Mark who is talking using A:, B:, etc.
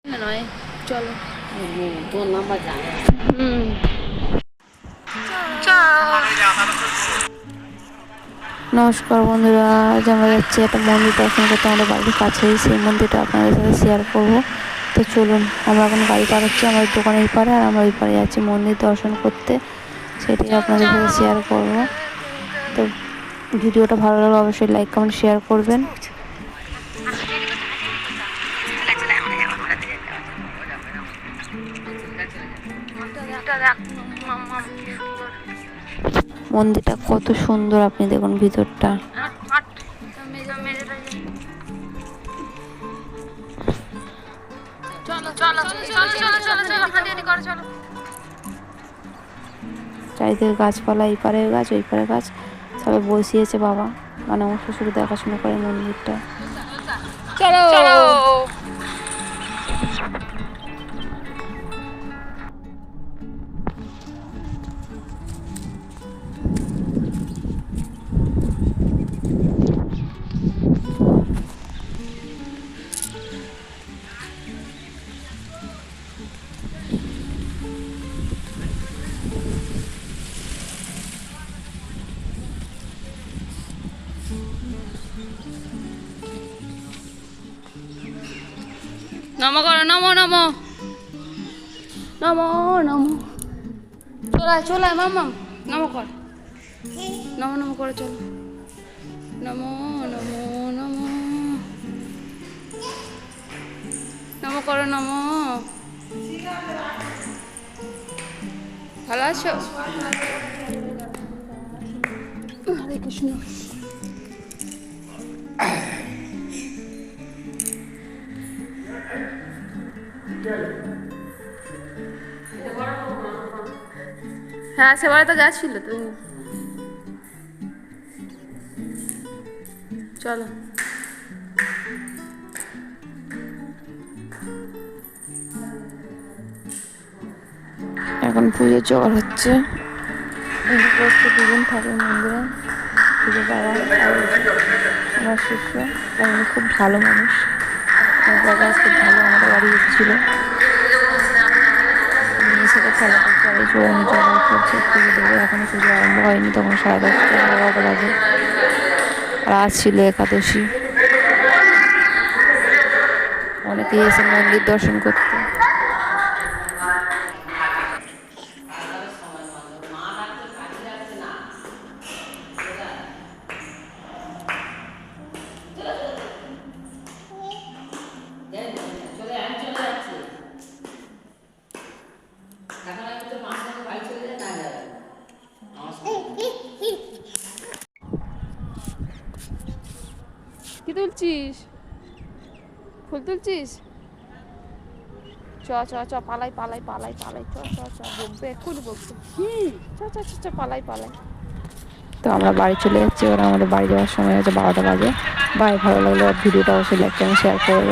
A: নয়, চলো।
B: তোর নাম্বার জানে।
A: হুম। নমস্কার বন্ধুরা, আজ আমরা যাচ্ছি একটা মন্দির দর্শন করতে আমাদের বাড়ির কাছেই। সেই মন্দিরটা আপনাদের সাথে শেয়ার করব। তো চলুন, আমরা এখন গাড়ি পার হচ্ছি আমাদের দোকানের পারে, আর আমরা ওই পারে যাচ্ছি মন্দির দর্শন করতে। সেটি আপনাদের সাথে শেয়ার করব। তো ভিডিওটা ভালো লাগলে অবশ্যই লাইক কমেন্ট শেয়ার করবেন। মন্দিরটা কত সুন্দর, আপনি দেখুন ভিতরটা। চারিদিকে গাছপালা, এই পারে গাছ ওই পারে গাছ, সবাই বসিয়েছে বাবা, মানে আমার শ্বশুর দেখাশোনা করে মন্দিরটা। চলো। নমো করো, নমো নমো নমো নমো। চলায় চলায় মামাম, নমো কর, নমো নমো করে চলো। নমো নমো নমো নমো করো, নমো। ভালো আছো? হরে কৃষ্ণ। হ্যাঁ, সেবারে তো গেছিল তুমি। চলো। এখন পুজো জোগাড় হচ্ছে। দুজন থাকে মন্দিরে, পুজো বাবা আর আমার শ্বশুর। উনি খুব ভালো মানুষ, আমার বাবা খুব ভালো, আমাদের বাড়ি এসেছিল। সাথে খেলা করছে, আর এই জোগানো জোগাড় করছে পুজো দেবে। এখনো পুজো আরম্ভ হয়নি, তখন 10:30 11টা বাজে। আর আজ ছিল একাদশী, অনেকেই এসে মন্দির দর্শন করতে। কি তুলছিস? ফুল তুলছিস? চ চ চ, পালাই পালাই পালাই পালাই, চ চ চ, বকবে এক্ষুনি বকবে। চ চ চ চ, পালাই পালাই। তো আমরা বাড়ি চলে যাচ্ছি, এবার আমাদের বাড়ি যাওয়ার সময় হচ্ছে 12টা বাজে। ভালো লাগলে ভিডিওটা অবশ্যই লাইক কমেন্ট শেয়ার করবেন।